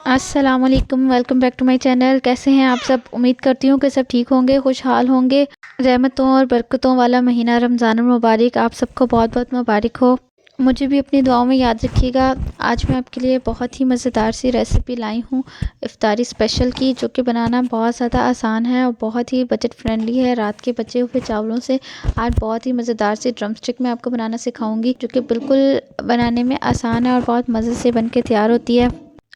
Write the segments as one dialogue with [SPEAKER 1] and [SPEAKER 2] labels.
[SPEAKER 1] अस्सलाम वालेकुम, welcome back to my channel. कैसे हैं आप सब? उम्मीद करती हूँ कि सब ठीक होंगे, खुशहाल होंगे। रहमतों और बरकतों वाला महीना रमज़ान मुबारक आप सबको बहुत बहुत मुबारक हो। मुझे भी अपनी दुआओं में याद रखिएगा। आज मैं आपके लिए बहुत ही मज़ेदार सी रेसिपी लाई हूँ इफ्तारी स्पेशल की, जो कि बनाना बहुत ज़्यादा आसान है और बहुत ही बजट फ्रेंडली है। रात के बचे हुए चावलों से आज बहुत ही मज़ेदार सी ड्रम स्टिक मैं आपको बनाना सिखाऊंगी, जो कि बिल्कुल बनाने में आसान है और बहुत मज़े से बन के तैयार होती है।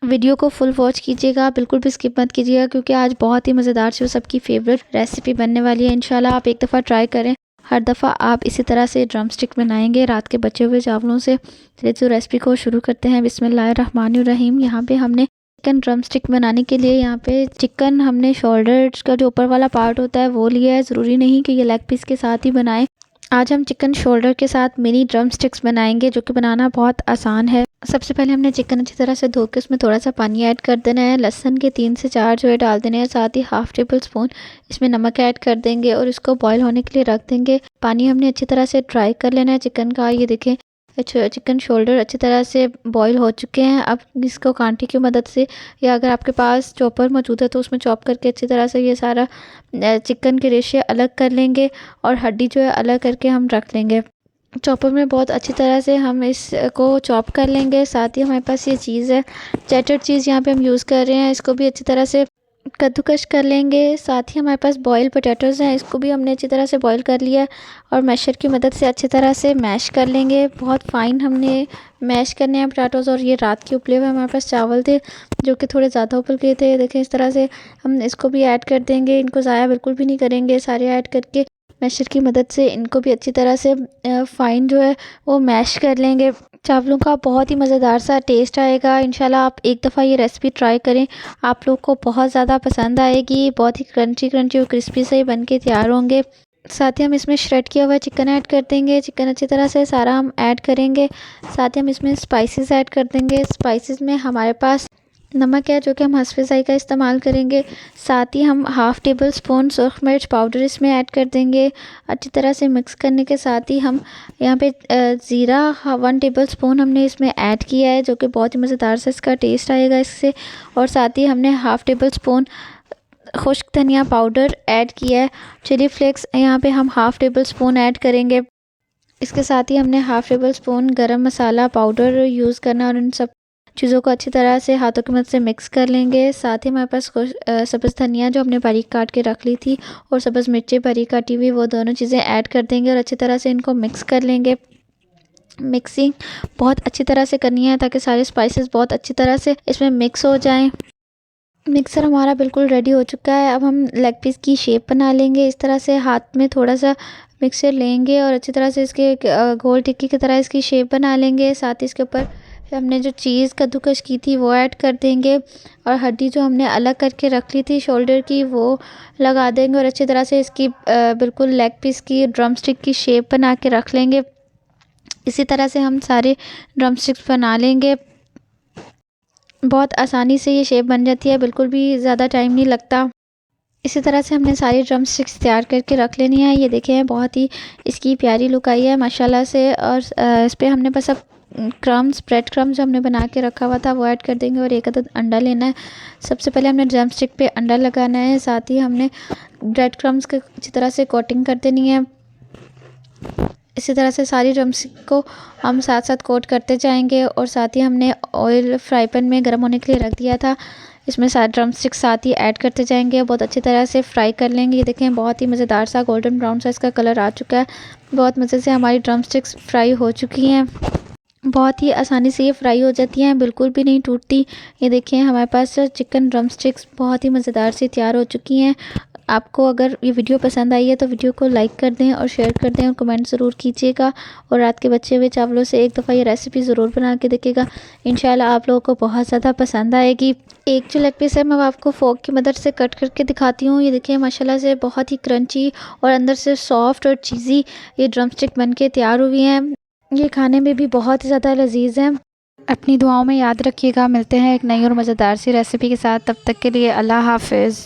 [SPEAKER 1] वीडियो को फुल वॉच कीजिएगा, बिल्कुल भी स्किप मत कीजिएगा, क्योंकि आज बहुत ही मज़ेदार सी सबकी फेवरेट रेसिपी बनने वाली है। इंशाल्लाह आप एक दफ़ा ट्राई करें, हर दफ़ा आप इसी तरह से ड्रम स्टिक बनाएंगे रात के बचे हुए चावलों से। चलिए तो रेसिपी को शुरू करते हैं। बिस्मिल्लाहिर्रहमानिर्रहीम। यहाँ पे हमने चिकन ड्रम स्टिक बनाने के लिए यहाँ पे चिकन हमने शोल्डर का जो ऊपर वाला पार्ट होता है वो लिया है। ज़रूरी नहीं कि ये लेग पीस के साथ ही बनाएं। आज हम चिकन शोल्डर के साथ मिनी ड्रम स्टिक्स बनाएंगे, जो कि बनाना बहुत आसान है। सबसे पहले हमने चिकन अच्छी तरह से धो के उसमें थोड़ा सा पानी ऐड कर देना है। लहसुन के 3 से 4 जो है डाल देने हैं। साथ ही हाफ टेबल स्पून इसमें नमक ऐड कर देंगे और इसको बॉईल होने के लिए रख देंगे। पानी हमने अच्छी तरह से ड्राई कर लेना है चिकन का। ये देखें चिकन शोल्डर अच्छी तरह से बॉईल हो चुके हैं। अब इसको कांटे की मदद से, या अगर आपके पास चॉपर मौजूद है तो उसमें चॉप करके अच्छी तरह से ये सारा चिकन के रेशे अलग कर लेंगे और हड्डी जो है अलग करके हम रख लेंगे। चॉपर में बहुत अच्छी तरह से हम इसको चॉप कर लेंगे। साथ ही हमारे पास ये चीज़ है, चेडर चीज़ यहाँ पे हम यूज़ कर रहे हैं। इसको भी अच्छी तरह से कद्दूकश कर लेंगे। साथ ही हमारे पास बॉयल पोटैटोज़ हैं, इसको भी हमने अच्छी तरह से बॉईल कर लिया है और मैशर की मदद से अच्छी तरह से मैश कर लेंगे। बहुत फ़ाइन हमने मैश करने हैं पोटैटोज़। और ये रात के उपले हुए हमारे पास चावल थे, जो कि थोड़े ज़्यादा उबल गए थे। देखें इस तरह से हम इसको भी ऐड कर देंगे। इनको ज़ाया बिल्कुल भी नहीं करेंगे, सारे ऐड करके मैशर की मदद से इनको भी अच्छी तरह से फ़ाइन जो है वो मैश कर लेंगे। चावलों का बहुत ही मज़ेदार सा टेस्ट आएगा। इंशाल्लाह आप एक दफ़ा ये रेसिपी ट्राई करें, आप लोग को बहुत ज़्यादा पसंद आएगी। बहुत ही क्रंची क्रंची और क्रिस्पी से ही बन के तैयार होंगे। साथ ही हम इसमें श्रेड किया हुआ चिकन ऐड कर देंगे। चिकन अच्छी तरह से सारा हम ऐड करेंगे। साथ ही हम इसमें स्पाइसेस ऐड कर देंगे। स्पाइसेस में हमारे पास नमक है, जो कि हम हस्बे ज़ायक़ा इस्तेमाल करेंगे। साथ ही हम हाफ़ टेबल स्पून सुरख मिर्च पाउडर इसमें ऐड कर देंगे। अच्छी तरह से मिक्स करने के साथ ही हम यहाँ पे ज़ीरा 1 टेबल स्पून हमने इसमें ऐड किया है, जो कि बहुत ही मज़ेदार से इसका टेस्ट आएगा इससे। और साथ ही हमने हाफ़ टेबल स्पून खुश्क धनिया पाउडर ऐड किया है। चिली फ्लेक्स यहाँ पे हम हाफ़ टेबल स्पून ऐड करेंगे। इसके साथ ही हमने हाफ़ टेबल स्पून गरम मसाला पाउडर यूज़ करना और इन सब चीज़ों को अच्छी तरह से हाथों की मदद से मिक्स कर लेंगे। साथ ही हमारे पास सब्ज़ धनिया जो हमने बारीक काट के रख ली थी और सब्ज़ मिर्ची बारीक काटी हुई, वो दोनों चीज़ें ऐड कर देंगे और अच्छी तरह से इनको मिक्स कर लेंगे। मिक्सिंग बहुत अच्छी तरह से करनी है ताकि सारे स्पाइसेस बहुत अच्छी तरह से इसमें मिक्स हो जाएं। मिक्सर हमारा बिल्कुल रेडी हो चुका है। अब हम लेग पीस की शेप बना लेंगे। इस तरह से हाथ में थोड़ा सा मिक्सर लेंगे और अच्छी तरह से इसके गोल टिक्की की तरह इसकी शेप बना लेंगे। साथ ही इसके ऊपर हमने जो चीज़ कद्दूकश की थी वो ऐड कर देंगे और हड्डी जो हमने अलग करके रख ली थी शोल्डर की वो लगा देंगे और अच्छी तरह से इसकी बिल्कुल लेग पीस की ड्रम स्टिक की शेप बना के रख लेंगे। इसी तरह से हम सारे ड्रम स्टिक्स बना लेंगे। बहुत आसानी से ये शेप बन जाती है, बिल्कुल भी ज़्यादा टाइम नहीं लगता। इसी तरह से हमने सारी ड्रम स्टिक्स तैयार करके रख लेनी है। ये देखें बहुत ही इसकी प्यारी लुक आई है माशाल्लाह से। और इस पर हमने बस अब क्रम्स ब्रेड क्रम्स जो हमने बना के रखा हुआ था वो ऐड कर देंगे और एक अदद अंडा लेना है। सबसे पहले हमने ड्रम स्टिक पे अंडा लगाना है। साथ ही हमने ब्रेड क्रम्स की अच्छी तरह से कोटिंग कर देनी है। इसी तरह से सारी ड्रम स्टिक को हम साथ साथ कोट करते जाएंगे। और साथ ही हमने ऑयल फ्राई पैन में गर्म होने के लिए रख दिया था, इसमें सारे ड्रम स्टिक साथ ही ऐड करते जाएंगे। बहुत अच्छी तरह से फ्राई कर लेंगे। ये देखें बहुत ही मज़ेदार सा गोल्डन ब्राउन सा इसका कलर आ चुका है। बहुत मज़े से हमारी ड्रम स्टिक्स फ्राई हो चुकी हैं। बहुत ही आसानी से ये फ्राई हो जाती हैं, बिल्कुल भी नहीं टूटती। ये देखिए हमारे पास चिकन ड्रम स्टिक्स बहुत ही मज़ेदार से तैयार हो चुकी हैं। आपको अगर ये वीडियो पसंद आई है तो वीडियो को लाइक कर दें और शेयर कर दें और कमेंट ज़रूर कीजिएगा। और रात के बचे हुए चावलों से एक दफ़ा ये रेसिपी ज़रूर बना के देखिएगा। इंशाल्लाह आप लोगों को बहुत ज़्यादा पसंद आएगी। एक जो लेग पीस है मैं आपको फोक की मदद से कट करके दिखाती हूँ। ये देखिए माशाल्लाह से बहुत ही क्रंची और अंदर से सॉफ्ट और चीज़ी ये ड्रम स्टिक बन के तैयार हुई हैं। ये खाने में भी बहुत ही ज़्यादा लजीज है। अपनी दुआओं में याद रखिएगा। मिलते हैं एक नई और मज़ेदार सी रेसिपी के साथ। तब तक के लिए अल्लाह हाफिज़।